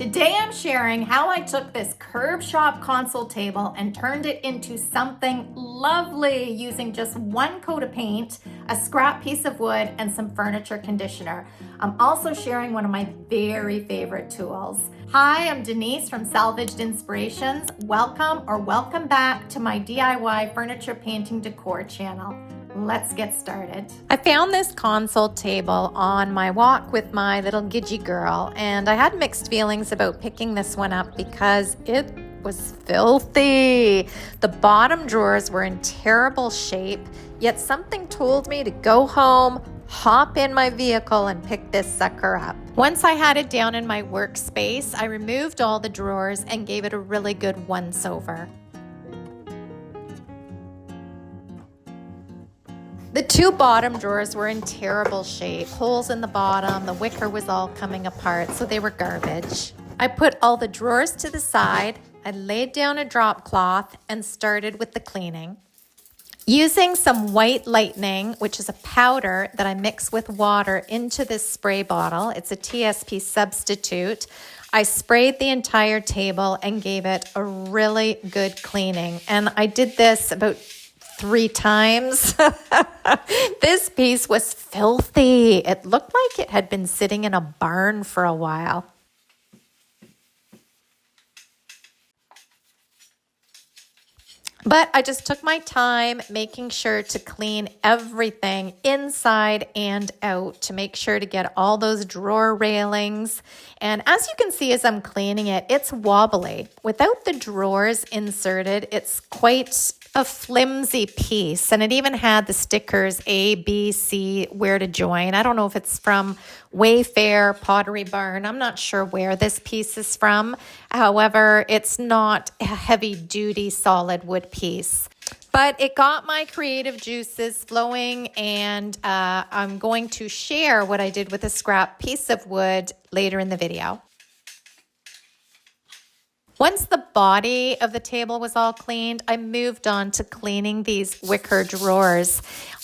Today I'm sharing how I took this curb shop console table and turned it into something lovely using just one coat of paint, a scrap piece of wood, and some furniture conditioner. I'm also sharing one of my very favorite tools. Hi, I'm Denise from Salvaged Inspirations. Welcome back to my DIY furniture painting decor channel. Let's get started. I found this console table on my walk with my little Gidgy girl, and I had mixed feelings about picking this one up because it was filthy. The bottom drawers were in terrible shape, yet something told me to go home, hop in my vehicle, and pick this sucker up. Once I had it down in my workspace, I removed all the drawers and gave it a really good once-over. The two bottom drawers were in terrible shape. Holes in the bottom, the wicker was all coming apart, so they were garbage. I put all the drawers to the side, I laid down a drop cloth and started with the cleaning. Using some white lightning, which is a powder that I mix with water into this spray bottle, it's a TSP substitute, I sprayed the entire table and gave it a really good cleaning. And I did this about 3 times. This piece was filthy. It looked like it had been sitting in a barn for a while. But I just took my time making sure to clean everything inside and out to make sure to get all those drawer railings. And as you can see as I'm cleaning it, it's wobbly. Without the drawers inserted, it's quite a flimsy piece, and it even had the stickers A, B, C, where to join. I don't know if it's from Wayfair, Pottery Barn. I'm not sure where this piece is from. However, it's not a heavy-duty solid wood piece. But it got my creative juices flowing, and I'm going to share what I did with a scrap piece of wood later in the video. Once the body of the table was all cleaned, I moved on to cleaning these wicker drawers.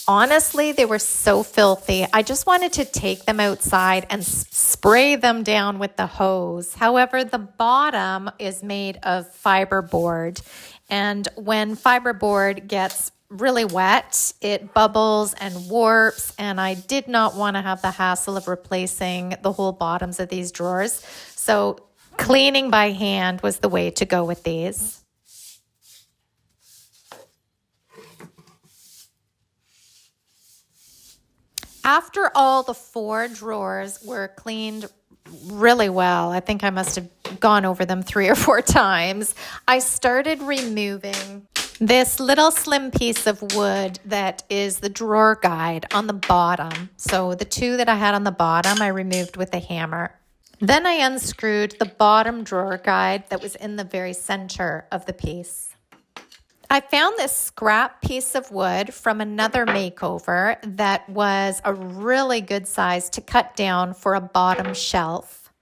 Honestly, they were so filthy. I just wanted to take them outside and spray them down with the hose. However, the bottom is made of fiberboard, and when fiberboard gets really wet, it bubbles and warps, and I did not want to have the hassle of replacing the whole bottoms of these drawers. So cleaning by hand was the way to go with these. After all the 4 drawers were cleaned really well, I think I must have gone over them 3 or 4 times, I started removing this little slim piece of wood that is the drawer guide on the bottom. So the 2 that I had on the bottom, I removed with a hammer. Then I unscrewed the bottom drawer guide that was in the very center of the piece. I found this scrap piece of wood from another makeover that was a really good size to cut down for a bottom shelf.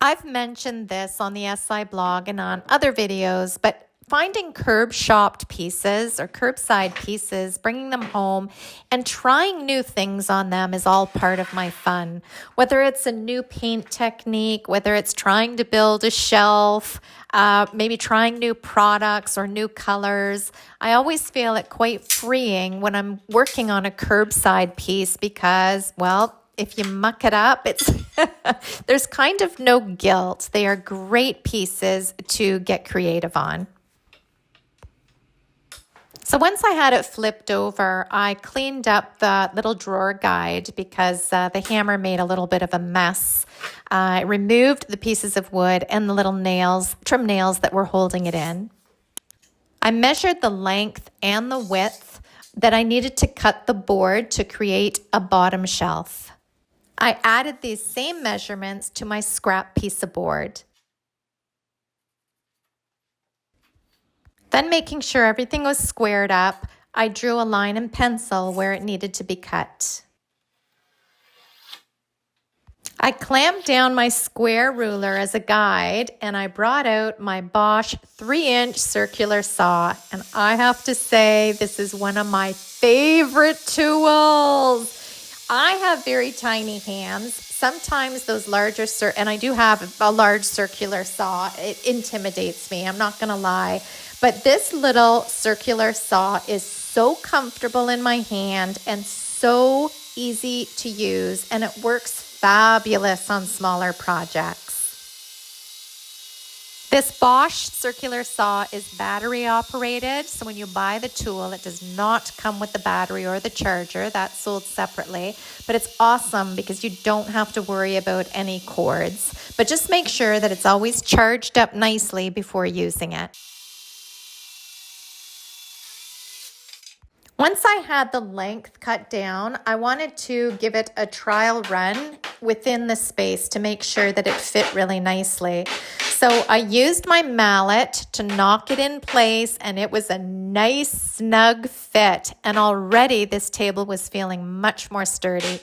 I've mentioned this on the SI blog and on other videos, but finding curb-shopped pieces or curbside pieces, bringing them home and trying new things on them is all part of my fun. Whether it's a new paint technique, whether it's trying to build a shelf, maybe trying new products or new colors, I always feel it quite freeing when I'm working on a curbside piece because, well, if you muck it up, there's kind of no guilt. They are great pieces to get creative on. So once I had it flipped over, I cleaned up the little drawer guide because the hammer made a little bit of a mess. I removed the pieces of wood and the little trim nails that were holding it in. I measured the length and the width that I needed to cut the board to create a bottom shelf. I added these same measurements to my scrap piece of board. Then, making sure everything was squared up, I drew a line in pencil where it needed to be cut. I clamped down my square ruler as a guide, and I brought out my Bosch 3-inch circular saw. And I have to say, this is one of my favorite tools. I have very tiny hands, Sometimes those larger, and I do have a large circular saw, it intimidates me, I'm not gonna lie. But this little circular saw is so comfortable in my hand and so easy to use, and it works fabulous on smaller projects. This Bosch circular saw is battery operated, so when you buy the tool, it does not come with the battery or the charger. That's sold separately, but it's awesome because you don't have to worry about any cords. But just make sure that it's always charged up nicely before using it. Once I had the length cut down, I wanted to give it a trial run within the space to make sure that it fit really nicely. So I used my mallet to knock it in place, and it was a nice snug fit. And already this table was feeling much more sturdy.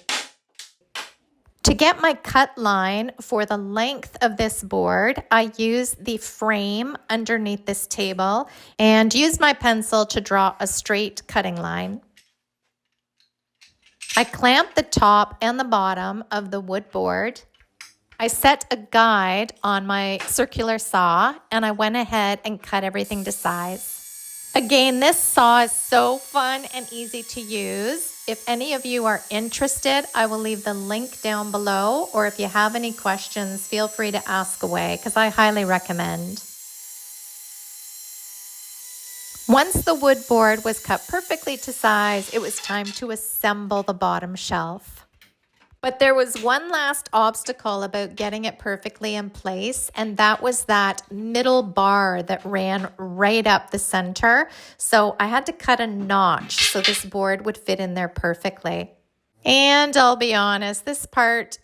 To get my cut line for the length of this board, I used the frame underneath this table and used my pencil to draw a straight cutting line. I clamped the top and the bottom of the wood board. I set a guide on my circular saw, and I went ahead and cut everything to size. Again, this saw is so fun and easy to use. If any of you are interested, I will leave the link down below, or if you have any questions, feel free to ask away because I highly recommend. Once the wood board was cut perfectly to size, it was time to assemble the bottom shelf. But there was one last obstacle about getting it perfectly in place, and that was that middle bar that ran right up the center. So I had to cut a notch so this board would fit in there perfectly. And I'll be honest, this part,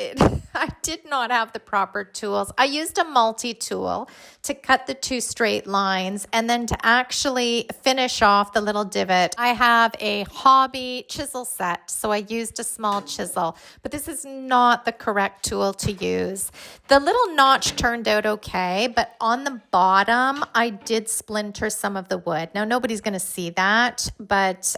I did not have the proper tools. I used a multi-tool to cut the two straight lines, and then to actually finish off the little divot, I have a hobby chisel set, so I used a small chisel, but this is not the correct tool to use. The little notch turned out okay, but on the bottom, I did splinter some of the wood. Now, nobody's going to see that, but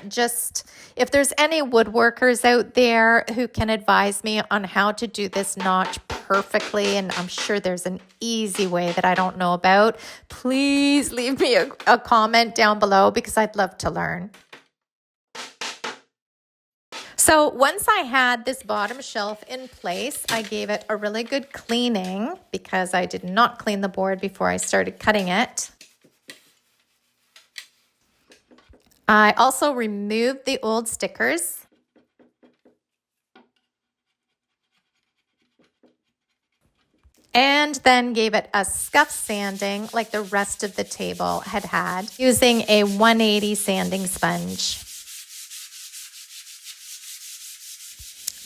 just if there's any woodworkers out there who can advise me on how to do this notch perfectly, and I'm sure there's an easy way that I don't know about, please leave me a comment down below because I'd love to learn. So once I had this bottom shelf in place, I gave it a really good cleaning because I did not clean the board before I started cutting it. I also removed the old stickers. And then gave it a scuff sanding like the rest of the table had using a 180 sanding sponge.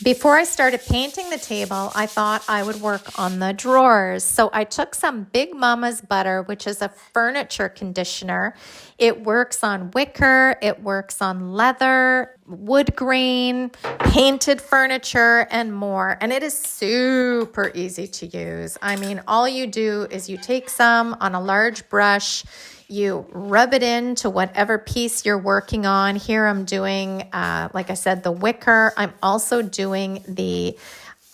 Before I started painting the table, I thought I would work on the drawers. So I took some Big Mama's Butter, which is a furniture conditioner. It works on wicker, it works on leather, wood grain, painted furniture, and more. And it is super easy to use. I mean, all you do is you take some on a large brush, you rub it into whatever piece you're working on. Here I'm doing, like I said, the wicker. I'm also doing the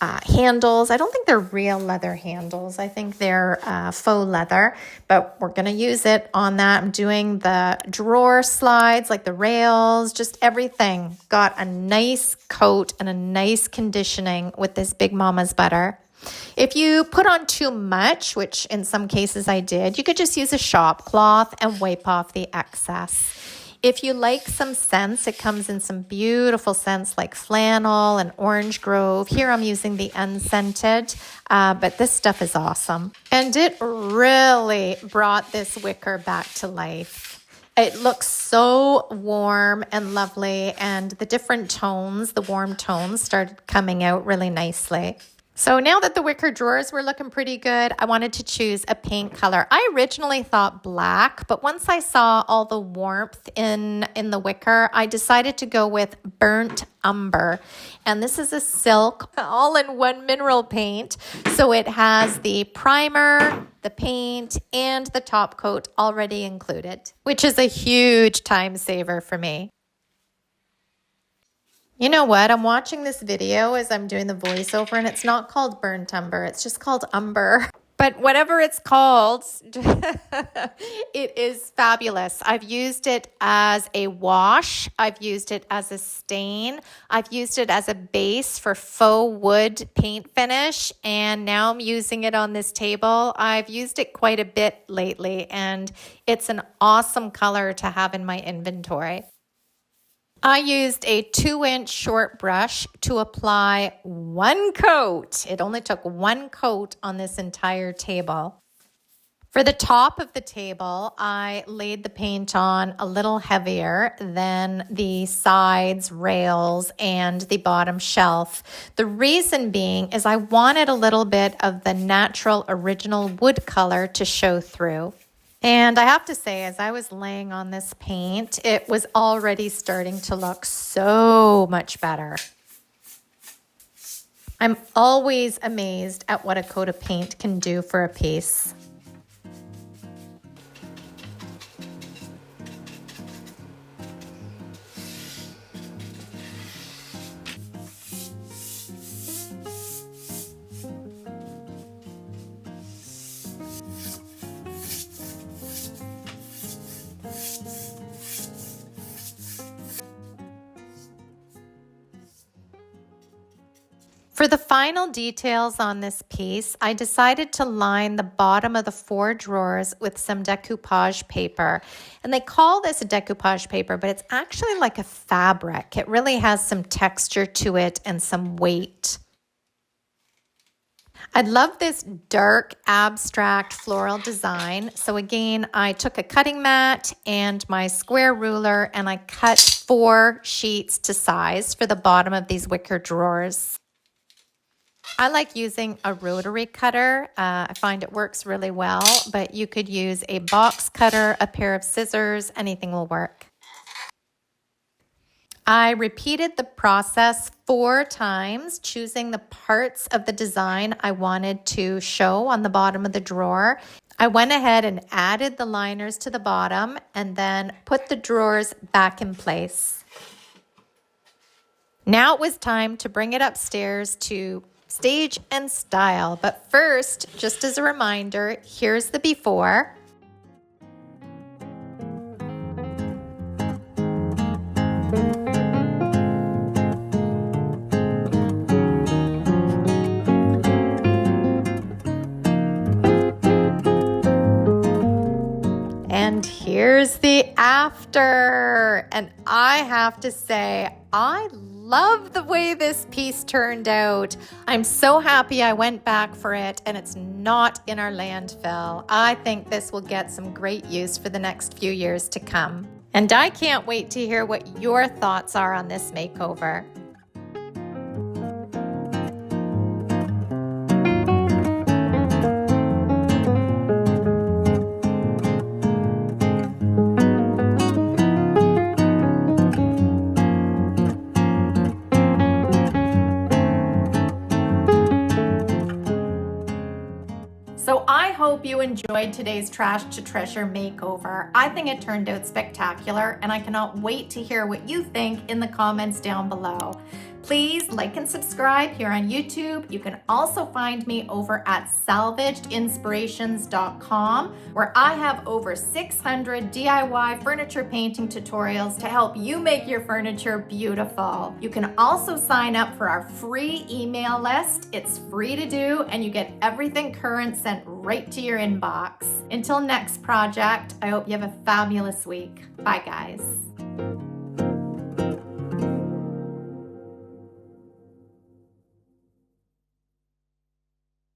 handles. I don't think they're real leather handles. I think they're faux leather, but we're going to use it on that. I'm doing the drawer slides, like the rails, just everything. Got a nice coat and a nice conditioning with this Big Mama's Butter. If you put on too much, which in some cases I did, you could just use a shop cloth and wipe off the excess. If you like some scents, it comes in some beautiful scents like flannel and orange grove. Here I'm using the unscented, but this stuff is awesome. And it really brought this wicker back to life. It looks so warm and lovely, and the different tones, the warm tones, started coming out really nicely. So now that the wicker drawers were looking pretty good, I wanted to choose a paint color. I originally thought black, but once I saw all the warmth in the wicker, I decided to go with burnt umber. And this is a silk all-in-one mineral paint. So it has the primer, the paint, and the top coat already included, which is a huge time saver for me. You know what? I'm watching this video as I'm doing the voiceover, and it's not called burnt umber. It's just called umber. But whatever it's called, it is fabulous. I've used it as a wash. I've used it as a stain. I've used it as a base for faux wood paint finish. And now I'm using it on this table. I've used it quite a bit lately, and it's an awesome color to have in my inventory. I used a 2-inch short brush to apply one coat. It only took one coat on this entire table. For the top of the table, I laid the paint on a little heavier than the sides, rails, and the bottom shelf. The reason being is I wanted a little bit of the natural original wood color to show through. And I have to say, as I was laying on this paint, it was already starting to look so much better. I'm always amazed at what a coat of paint can do for a piece. For the final details on this piece, I decided to line the bottom of the 4 drawers with some decoupage paper. And they call this a decoupage paper, but it's actually like a fabric. It really has some texture to it and some weight. I love this dark abstract floral design. So again, I took a cutting mat and my square ruler and I cut 4 sheets to size for the bottom of these wicker drawers. I like using a rotary cutter. I find it works really well, but you could use a box cutter, a pair of scissors, anything will work. I repeated the process 4 times, choosing the parts of the design I wanted to show on the bottom of the drawer. I went ahead and added the liners to the bottom and then put the drawers back in place. Now it was time to bring it upstairs to stage and style. But first, just as a reminder, here's the before. And here's the after. And I have to say, I love the way this piece turned out. I'm so happy I went back for it and it's not in our landfill. I think this will get some great use for the next few years to come. And I can't wait to hear what your thoughts are on this makeover. So I hope you enjoyed today's Trash to Treasure makeover. I think it turned out spectacular and I cannot wait to hear what you think in the comments down below. Please like and subscribe here on YouTube. You can also find me over at salvagedinspirations.com, where I have over 600 DIY furniture painting tutorials to help you make your furniture beautiful. You can also sign up for our free email list. It's free to do and you get everything current sent right to your inbox. Until next project, I hope you have a fabulous week. Bye guys.